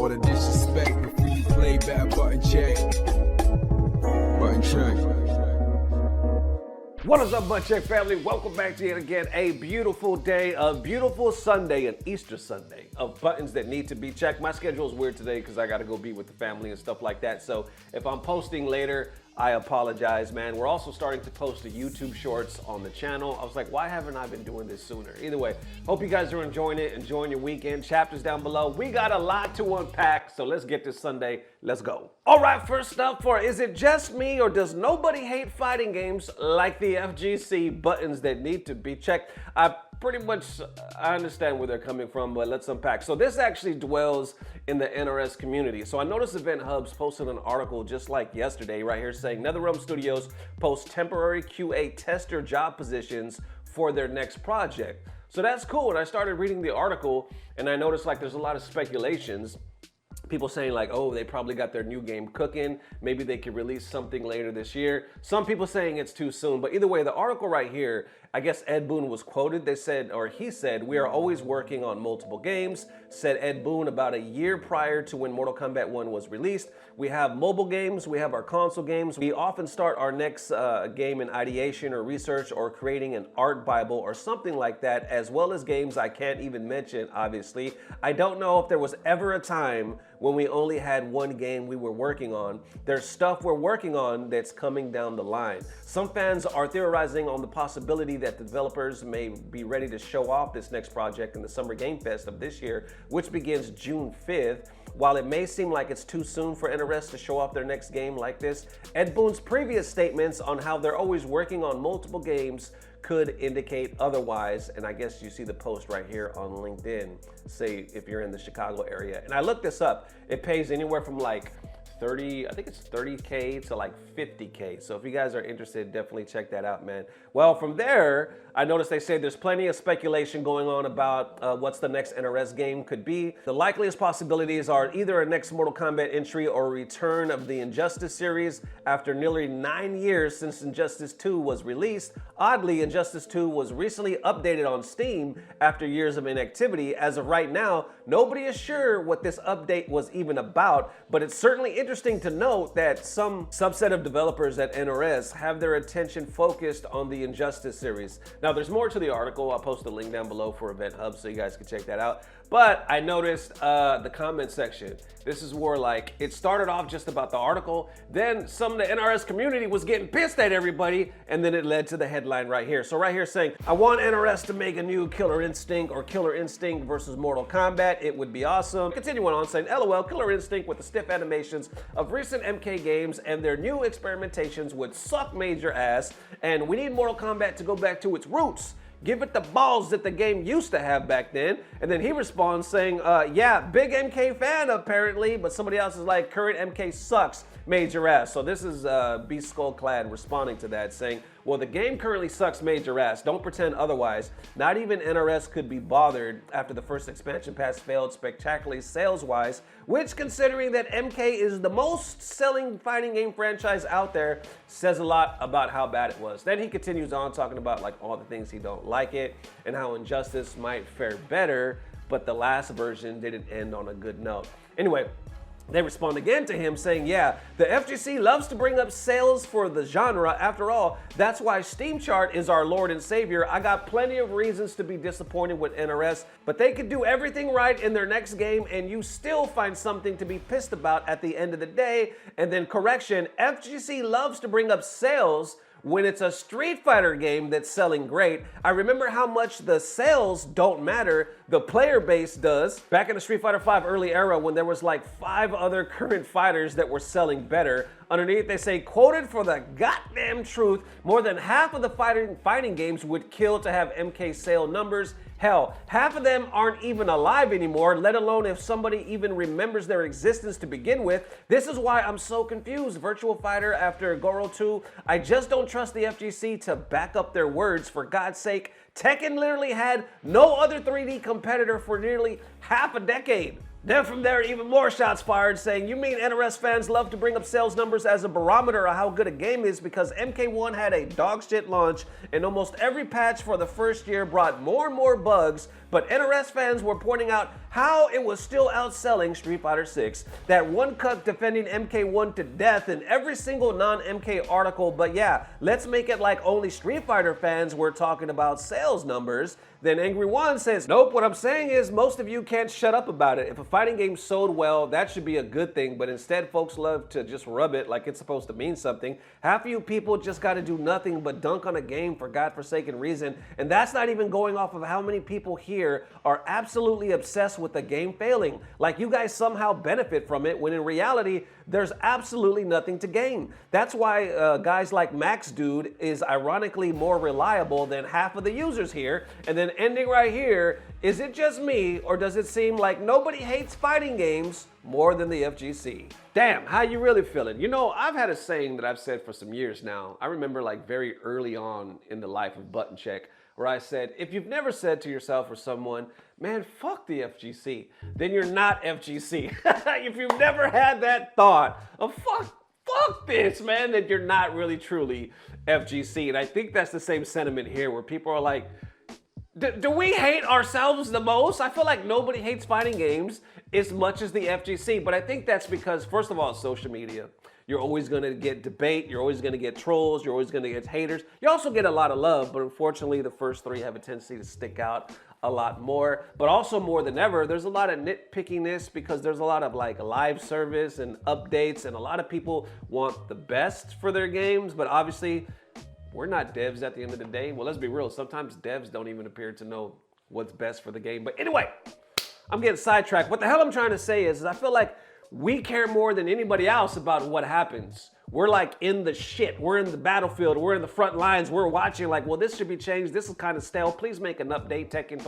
all the disrespect before you play back. Button check. Button check. What is up, Button Check family? Welcome back to yet again a beautiful day, a beautiful Sunday, an Easter Sunday of buttons that need to be checked. My schedule is weird today because I got to go be with the family and stuff like that. So if I'm posting later, I apologize, man. We're also starting to post the YouTube shorts on the channel. I was like, why haven't I been doing this sooner? Either way, hope you guys are enjoying it, enjoying your weekend. Chapters down below. We got a lot to unpack, so let's get this Sunday. Let's go. All right, first up for Is It Just Me or Does Nobody Hate Fighting Games Like the FGC Buttons That Need to Be Checked? I understand where they're coming from, but let's unpack. So this actually dwells in the NRS community. So I noticed Event Hubs posted an article just like yesterday right here saying NetherRealm Studios posts temporary QA tester job positions for their next project. So that's cool. And I started reading the article and I noticed like there's a lot of speculations. People saying like, oh, they probably got their new game cooking. Maybe they could release something later this year. Some people saying it's too soon, but either way, the article right here, I guess Ed Boon was quoted. They said, or he said, we are always working on multiple games, said Ed Boon about a year prior to when Mortal Kombat 1 was released. We have mobile games, we have our console games. We often start our next game in ideation or research or creating an art Bible or something like that, as well as games I can't even mention, obviously. I don't know if there was ever a time when we only had one game we were working on. There's stuff we're working on that's coming down the line. Some fans are theorizing on the possibility that developers may be ready to show off this next project in the Summer Game Fest of this year, which begins June 5th. While it may seem like it's too soon for NRS to show off their next game like this, Ed Boon's previous statements on how they're always working on multiple games could indicate otherwise. And I guess you see the post right here on LinkedIn, say if you're in the Chicago area. And I looked this up, it pays anywhere from like 30, I think it's 30K to like 50K. So if you guys are interested, definitely check that out, man. Well, from there, I noticed they say there's plenty of speculation going on about what's the next NRS game could be. The likeliest possibilities are either a next Mortal Kombat entry or a return of the Injustice series after nearly 9 years since Injustice 2 was released. Oddly, Injustice 2 was recently updated on Steam after years of inactivity. As of right now, nobody is sure what this update was even about, but it's certainly interesting to note that some subset of developers at NRS have their attention focused on the Injustice series. Now, there's more to the article. I'll post a link down below for Event Hub so you guys can check that out. But I noticed the comment section. This is where like it started off just about the article. Then some of the NRS community was getting pissed at everybody, and then it led to the headline right here. So right here saying, I want NRS to make a new Killer Instinct or Killer Instinct versus Mortal Kombat. It would be awesome. Continuing on saying, LOL, Killer Instinct with the stiff animations of recent MK games and their new experimentations would suck major ass, and we need Mortal Kombat to go back to its roots. Give it the balls that the game used to have back then. And then he responds saying, yeah, big MK fan apparently, but somebody else is like, current MK sucks, major ass. So this is Beast Skull Clad responding to that saying, well, the game currently sucks major ass. Don't pretend otherwise. Not even NRS could be bothered after the first expansion pass failed spectacularly sales-wise, which, considering that MK is the most selling fighting game franchise out there, says a lot about how bad it was. Then he continues on talking about like all the things he don't like it and how Injustice might fare better, but the last version didn't end on a good note. Anyway, they respond again to him saying, yeah, the FGC loves to bring up sales for the genre. After all, that's why Steam Chart is our Lord and Savior. I got plenty of reasons to be disappointed with NRS, but they could do everything right in their next game and you still find something to be pissed about at the end of the day. And then correction, FGC loves to bring up sales when it's a Street Fighter game that's selling great. I remember how much the sales don't matter, the player base does. Back in the Street Fighter V early era when there was like 5 other current fighters that were selling better. Underneath they say, quoted for the goddamn truth, more than half of the fighting games would kill to have MK sale numbers. Hell, half of them aren't even alive anymore, let alone if somebody even remembers their existence to begin with. This is why I'm so confused. Virtual Fighter after Goro 2, I just don't trust the FGC to back up their words. For God's sake, Tekken literally had no other 3D competitor for nearly half a decade. Then from there, even more shots fired saying, you mean NRS fans love to bring up sales numbers as a barometer of how good a game is because MK1 had a dog shit launch and almost every patch for the first year brought more and more bugs, but NRS fans were pointing out how it was still outselling Street Fighter 6. That one cut defending MK1 to death in every single non-MK article, but yeah, let's make it like only Street Fighter fans were talking about sales numbers. Then Angry One says, nope, what I'm saying is most of you can't shut up about it. If a fighting game sold well, that should be a good thing, but instead folks love to just rub it like it's supposed to mean something. Half of you people just gotta do nothing but dunk on a game for godforsaken reason, and that's not even going off of how many people here are absolutely obsessed with the game failing. Like you guys somehow benefit from it, when in reality, there's absolutely nothing to gain. That's why guys like Max Dude is ironically more reliable than half of the users here. And then ending right here, is it just me or does it seem like nobody hates fighting games more than the FGC? Damn, how you really feeling? You know, I've had a saying that I've said for some years now. I remember like very early on in the life of Button Check, where I said, if you've never said to yourself or someone, man, fuck the FGC, then you're not FGC. If you've never had that thought of fuck this, man, then you're not really truly FGC. And I think that's the same sentiment here, where people are like, do we hate ourselves the most? I feel like nobody hates fighting games as much as the FGC, but I think that's because, first of all, social media. You're always gonna get debate, you're always gonna get trolls, you're always gonna get haters. You also get a lot of love, but unfortunately the first three have a tendency to stick out a lot more. But also more than ever, there's a lot of nitpickiness because there's a lot of like live service and updates, and a lot of people want the best for their games, but obviously we're not devs at the end of the day. Well, let's be real, sometimes devs don't even appear to know what's best for the game. But anyway, I'm getting sidetracked. What the hell I'm trying to say is I feel like we care more than anybody else about what happens. We're like in the shit. We're in the battlefield. We're in the front lines. We're watching like, well, this should be changed. This is kind of stale. Please make an update. Tekken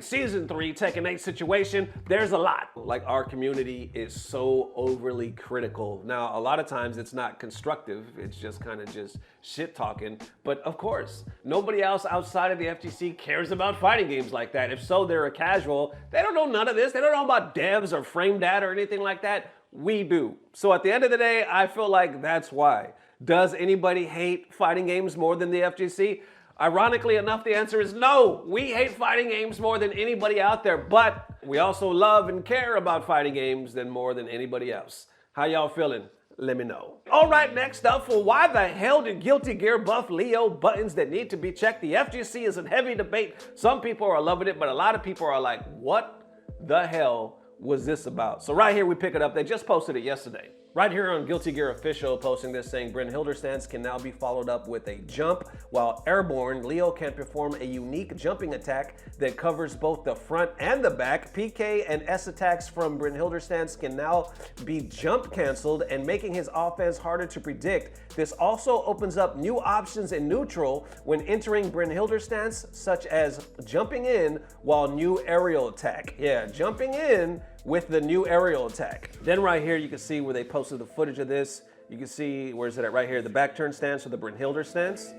Season 3, Tekken 8 situation. There's a lot. Like our community is so overly critical. Now, a lot of times it's not constructive. It's just kind of just shit talking. But of course, nobody else outside of the FGC cares about fighting games like that. If so, they're a casual. They don't know none of this. They don't know about devs or frame data or anything like that. We do. So at the end of the day, I feel like that's why. Does anybody hate fighting games more than the FGC? Ironically enough, the answer is no. We hate fighting games more than anybody out there, but we also love and care about fighting games more than anybody else. How y'all feeling? Let me know. All right, next up, well, why the hell did Guilty Gear buff Leo buttons that need to be checked? The FGC is in heavy debate. Some people are loving it, but a lot of people are like, what the hell was this about? So right here we pick it up. They just posted it yesterday. Right here on Guilty Gear Official posting this saying Brynhilder stance can now be followed up with a jump. While airborne, Leo can perform a unique jumping attack that covers both the front and the back. PK and S attacks from Brynhilder stance can now be jump canceled and making his offense harder to predict. This also opens up new options in neutral when entering Brynhilder stance, such as jumping in while new aerial attack. Yeah, jumping in with the new aerial attack. Then right here, you can see where they posted the footage of this. You can see, where's it at? Right here, the back turn stance or the Brynhilder stance.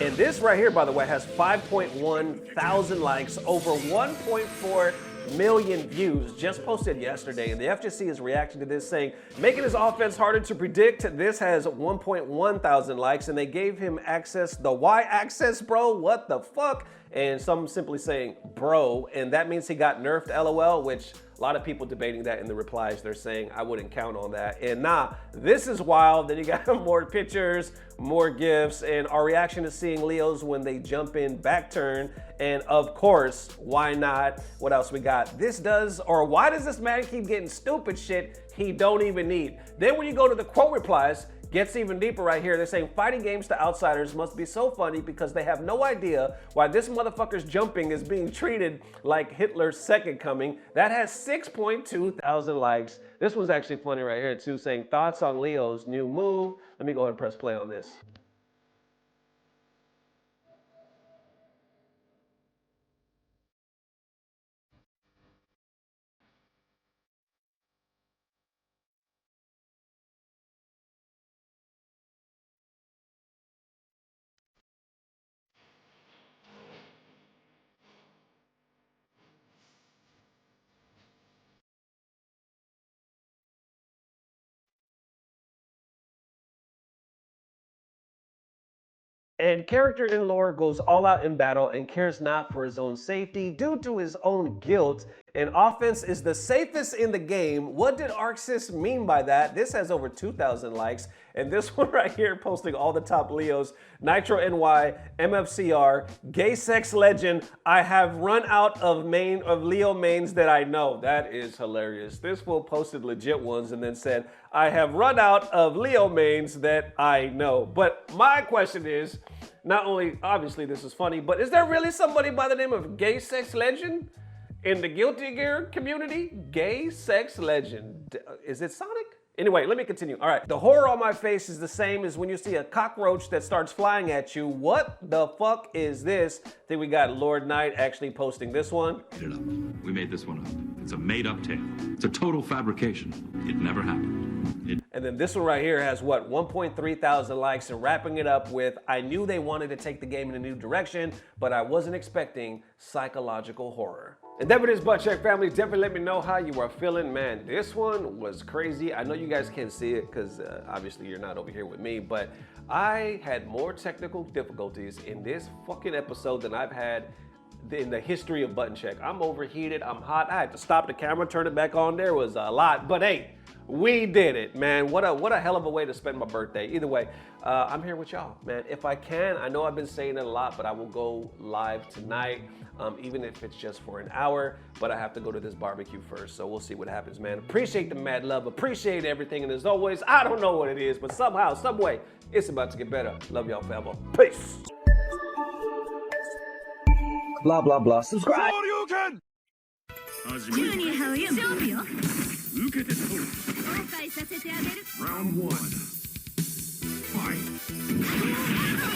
And this right here, by the way, has 5.1 thousand likes, over 1.4 million views, just posted yesterday. And the FGC is reacting to this saying, making his offense harder to predict. This has 1.1 thousand likes and they gave him access, the Y access, bro, what the fuck? And some simply saying, bro, and that means he got nerfed, LOL, which a lot of people debating that in the replies. They're saying, I wouldn't count on that. And nah, this is wild. Then you got more pictures, more GIFs, and our reaction to seeing Leo's when they jump in back turn. And of course, why not? What else we got? This does, or why does this man keep getting stupid shit he don't even need? Then when you go to the quote replies, gets even deeper right here. They're saying fighting games to outsiders must be so funny because they have no idea why this motherfucker's jumping is being treated like Hitler's second coming. That has 6.2 thousand likes. This one's actually funny right here too, saying thoughts on Leo's new move. Let me go ahead and press play on this. And character in lore goes all out in battle and cares not for his own safety due to his own guilt. And offense is the safest in the game. What did Arxis mean by that? This has over 2,000 likes. And this one right here posting all the top Leos. Nitro NY, MFCR, Gay Sex Legend. I have run out of Leo mains that I know. That is hilarious. This fool posted legit ones and then said, I have run out of Leo mains that I know. But my question is, not only, obviously this is funny, but is there really somebody by the name of Gay Sex Legend in the Guilty Gear community? Gay Sex Legend. Is it Sonic? Anyway, let me continue. All right, the horror on my face is the same as when you see a cockroach that starts flying at you. What the fuck is this? I think we got Lord Knight actually posting this one. Made it up. We made this one up. It's a made-up tale. It's a total fabrication. It never happened. And then this one right here has what, 1.3 thousand likes, and wrapping it up with, I knew they wanted to take the game in a new direction, but I wasn't expecting psychological horror. And that it is, Butt Check family. Definitely let me know how you are feeling. Man, this one was crazy. I know you guys can't see it because obviously you're not over here with me, but I had more technical difficulties in this fucking episode than I've had in the history of Button Check. I'm overheated, I'm hot. I had to stop the camera, turn it back on. There was a lot, but hey, we did it, man. What a hell of a way to spend my birthday. Either way, I'm here with y'all, man. If I can, I know I've been saying it a lot, but I will go live tonight, even if it's just for an hour, but I have to go to this barbecue first, so we'll see what happens, man. Appreciate the mad love, appreciate everything, and as always, I don't know what it is, but somehow, some way, it's about to get better. Love y'all forever. Peace. Blah, blah, blah. Subscribe! ジュニアをよ勝負よ受けてとる後悔させてあげる Round one. Fight.